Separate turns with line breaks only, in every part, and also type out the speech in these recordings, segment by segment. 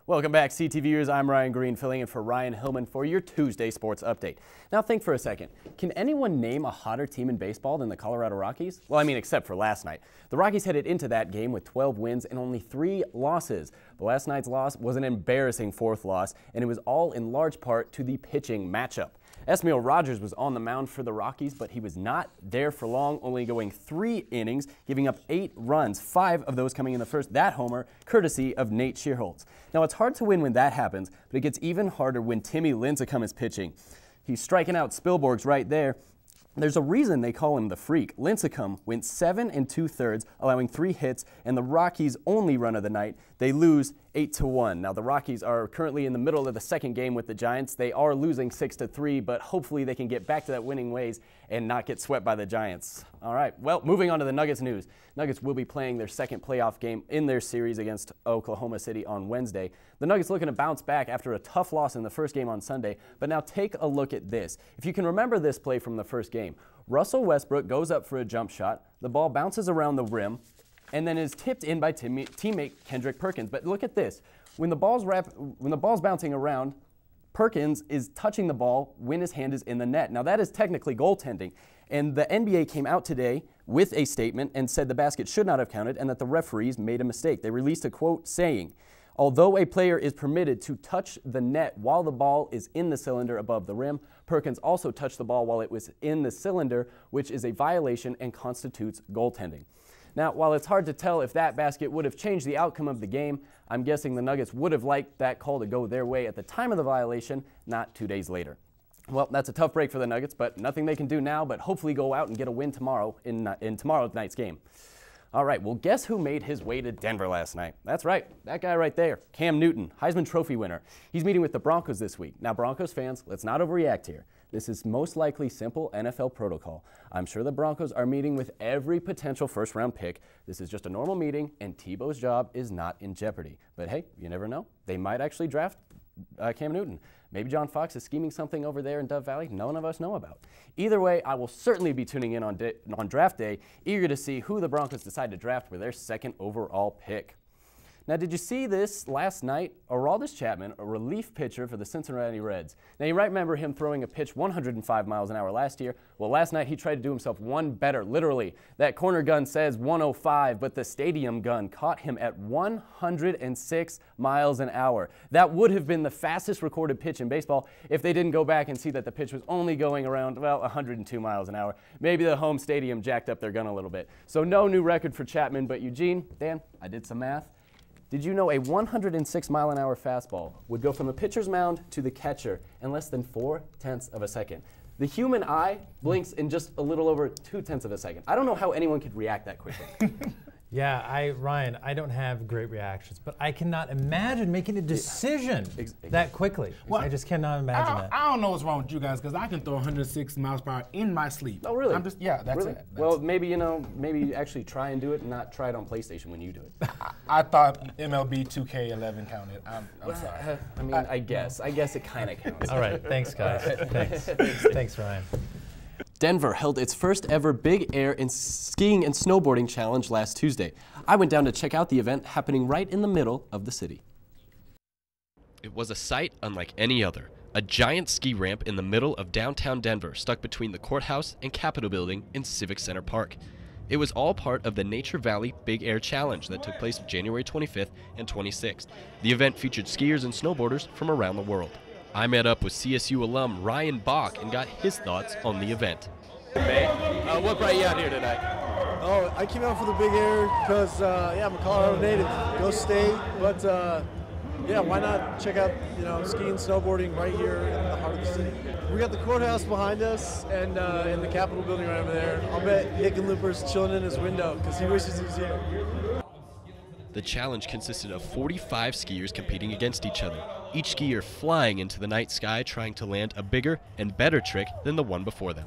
Welcome back, CT viewers. I'm Ryan Green, filling in for Ryan Hillman for your Tuesday sports update. Now think for a second. Can anyone name a hotter team in baseball than the Colorado Rockies? Well, I mean, except for last night. The Rockies headed into that game with 12 wins and only 3 losses. But last night's loss was an embarrassing 4th loss, and it was all in large part to the pitching matchup. Esmail Rogers was on the mound for the Rockies, but he was not there for long, only going 3 innings, giving up 8 runs, 5 of those coming in the first. That homer, courtesy of Nate Shearholtz. Now, it's hard to win when that happens, but it gets even harder when Timmy Lincecum is pitching. He's striking out Spilborghs right there. There's a reason they call him the Freak. Lincecum went 7 2/3, allowing 3 hits, and the Rockies' only run of the night. They lose 8-1. Now, the Rockies are currently in the middle of the second game with the Giants. They are losing 6-3, but hopefully they can get back to that winning ways and not get swept by the Giants. All right, well, moving on to the Nuggets news. Nuggets will be playing their second playoff game in their series against Oklahoma City on Wednesday. The Nuggets looking to bounce back after a tough loss in the first game on Sunday, but now take a look at this. If you can remember this play from the first game, Russell Westbrook goes up for a jump shot, the ball bounces around the rim, and then is tipped in by teammate Kendrick Perkins. But look at this. When the ball's bouncing around, Perkins is touching the ball when his hand is in the net. Now, that is technically goaltending. And the NBA came out today with a statement and said the basket should not have counted and that the referees made a mistake. They released a quote saying, "Although a player is permitted to touch the net while the ball is in the cylinder above the rim, Perkins also touched the ball while it was in the cylinder, which is a violation and constitutes goaltending." Now, while it's hard to tell if that basket would have changed the outcome of the game, I'm guessing the Nuggets would have liked that call to go their way at the time of the violation, not 2 days later. Well, that's a tough break for the Nuggets, but nothing they can do now but hopefully go out and get a win tomorrow in tomorrow night's game. All right, well, guess who made his way to Denver last night? That's right, that guy right there, Cam Newton, Heisman Trophy winner. He's meeting with the Broncos this week. Now, Broncos fans, let's not overreact here. This is most likely simple NFL protocol. I'm sure the Broncos are meeting with every potential first-round pick. This is just a normal meeting, and Tebow's job is not in jeopardy. But hey, you never know. They might actually draft Cam Newton. Maybe John Fox is scheming something over there in Dove Valley none of us know about. Either way, I will certainly be tuning in on draft day, eager to see who the Broncos decide to draft with their second overall pick. Now, did you see this last night? Aroldis Chapman, a relief pitcher for the Cincinnati Reds. Now, you might remember him throwing a pitch 105 miles an hour last year. Well, last night he tried to do himself one better, literally. That corner gun says 105, but the stadium gun caught him at 106 miles an hour. That would have been the fastest recorded pitch in baseball if they didn't go back and see that the pitch was only going around, well, 102 miles an hour. Maybe the home stadium jacked up their gun a little bit. So no new record for Chapman, but Eugene, Dan, I did some math. Did you know a 106 mile an hour fastball would go from the pitcher's mound to the catcher in less than 4/10 of a second? The human eye blinks in just a little over 2/10 of a second. I don't know how anyone could react that quickly.
Yeah, Ryan, I don't have great reactions, but I cannot imagine making a decision that quickly. Well, I just cannot imagine that.
I don't know what's wrong with you guys because I can throw 106 miles per hour in my sleep.
Oh, really?
That's
really?
it.
Well, maybe, maybe actually try and do it and not try it on PlayStation when you do it.
I thought MLB 2K11 counted. I'm sorry.
I mean, I guess it kind of counts.
All right, thanks, guys. Thanks, Ryan.
Denver held its first ever Big Air and Skiing and Snowboarding Challenge last Tuesday. I went down to check out the event happening right in the middle of the city.
It was a sight unlike any other. A giant ski ramp in the middle of downtown Denver stuck between the courthouse and Capitol Building in Civic Center Park. It was all part of the Nature Valley Big Air Challenge that took place January 25th and 26th. The event featured skiers and snowboarders from around the world. I met up with CSU alum Ryan Bach and got his thoughts on the event.
What brought you out here tonight?
Oh, I came out for the Big Air because, I'm a Colorado native. Go State, but why not check out, skiing, snowboarding right here in the heart of the city. We got the courthouse behind us and the Capitol Building right over there. I'll bet Hickenlooper's chilling in his window because he wishes he was here.
The challenge consisted of 45 skiers competing against each other, each skier flying into the night sky trying to land a bigger and better trick than the one before them.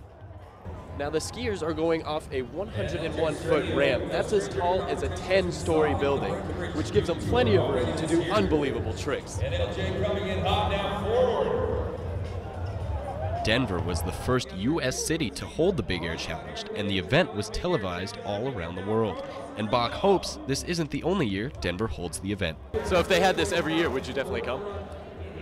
Now the skiers are going off a 101-foot ramp. That's as tall as a 10-story building, which gives them plenty of room to do unbelievable tricks.
Denver was the first U.S. city to hold the Big Air Challenge, and the event was televised all around the world. And Bach hopes this isn't the only year Denver holds the event.
So if they had this every year, would you definitely come?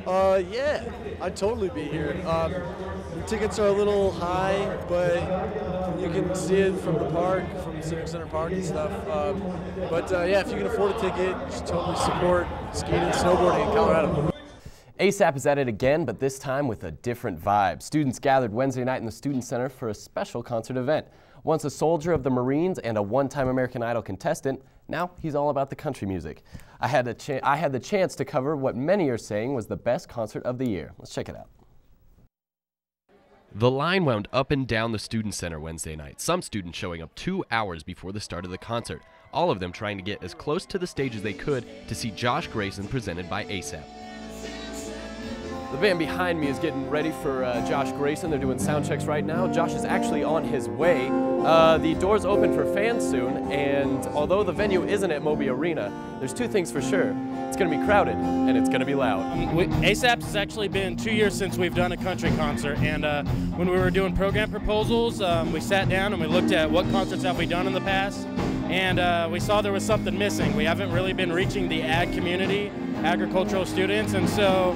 Yeah, I'd totally be here. The tickets are a little high, but you can see it from the park, from Civic Center Park and stuff. Yeah, if you can afford a ticket, you should totally support skiing and snowboarding in Colorado.
ASAP is at it again, but this time with a different vibe. Students gathered Wednesday night in the Student Center for a special concert event. Once a soldier of the Marines and a one-time American Idol contestant, now he's all about the country music. I had the chance to cover what many are saying was the best concert of the year. Let's check it out.
The line wound up and down the Student Center Wednesday night, some students showing up 2 hours before the start of the concert, all of them trying to get as close to the stage as they could to see Josh Grayson presented by ASAP.
The band behind me is getting ready for Josh Grayson. They're doing sound checks right now. Josh is actually on his way. The doors open for fans soon, and although the venue isn't at Moby Arena, there's two things for sure. It's going to be crowded, and it's going to be loud.
ASAP's has actually been 2 years since we've done a country concert, and when we were doing program proposals, we sat down and we looked at what concerts have we done in the past, and we saw there was something missing. We haven't really been reaching the ag community, agricultural students, and so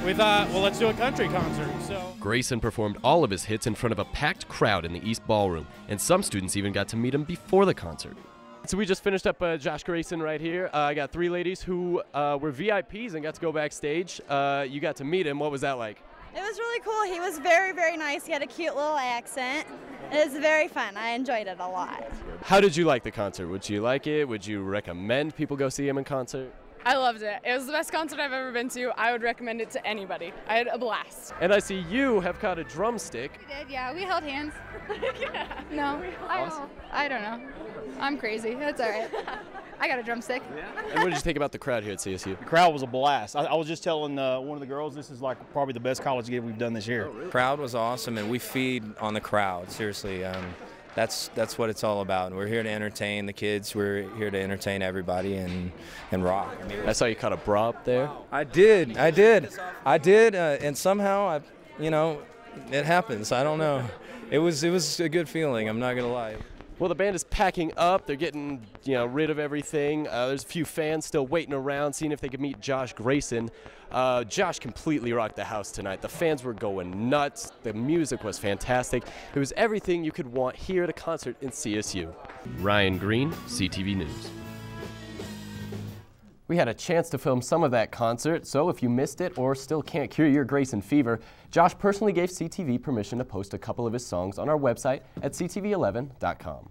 we thought, well, let's do a country concert. So
Grayson performed all of his hits in front of a packed crowd in the East Ballroom, and some students even got to meet him before the concert.
So we just finished up Josh Grayson right here. I got three ladies who were VIPs and got to go backstage. You got to meet him. What was that like?
It was really cool. He was very, very nice. He had a cute little accent. It was very fun. I enjoyed it a lot.
How did you like the concert? Would you like it? Would you recommend people go see him in concert?
I loved it. It was the best concert I've ever been to. I would recommend it to anybody. I had a blast.
And I see you have caught a drumstick.
We did, yeah. We held hands. Yeah. No, I don't know. I'm crazy. That's all right. I got a drumstick.
Yeah. And what did you think about the crowd here at CSU?
The crowd was a blast. I was just telling one of the girls this is like probably the best college gig we've done this year.
Oh, really? Crowd was awesome, and we feed on the crowd. Seriously, that's what it's all about. We're here to entertain the kids. We're here to entertain everybody and rock.
I saw you caught a bra up there.
I did, and somehow it happens. I don't know. It was a good feeling. I'm not gonna lie.
Well, the band is packing up. They're getting rid of everything. There's a few fans still waiting around, seeing if they could meet Josh Grayson. Josh completely rocked the house tonight. The fans were going nuts. The music was fantastic. It was everything you could want here at a concert in CSU.
Ryan Green, CTV News.
We had a chance to film some of that concert, so if you missed it or still can't cure your Grayson fever, Josh personally gave CTV permission to post a couple of his songs on our website at ctv11.com.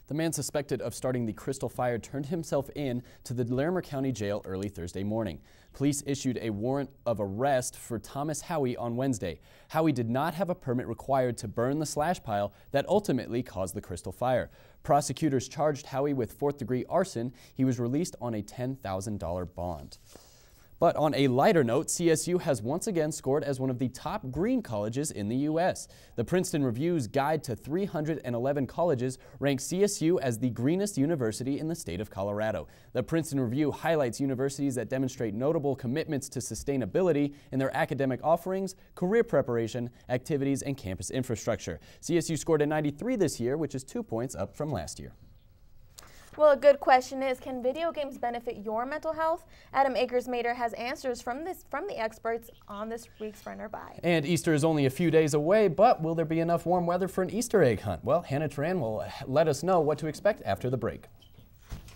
The man suspected of starting the Crystal Fire turned himself in to the Larimer County Jail early Thursday morning. Police issued a warrant of arrest for Thomas Howie on Wednesday. Howie did not have a permit required to burn the slash pile that ultimately caused the Crystal Fire. Prosecutors charged Howie with fourth-degree arson. He was released on a $10,000 bond. But on a lighter note, CSU has once again scored as one of the top green colleges in the U.S. The Princeton Review's Guide to 311 Colleges ranks CSU as the greenest university in the state of Colorado. The Princeton Review highlights universities that demonstrate notable commitments to sustainability in their academic offerings, career preparation, activities, and campus infrastructure. CSU scored a 93 this year, which is 2 points up from last year.
Well, a good question is, can video games benefit your mental health? Adam Akers-Mader has answers from the experts on this week's Run or Buy.
And Easter is only a few days away, but will there be enough warm weather for an Easter egg hunt? Well, Hannah Tran will let us know what to expect after the break.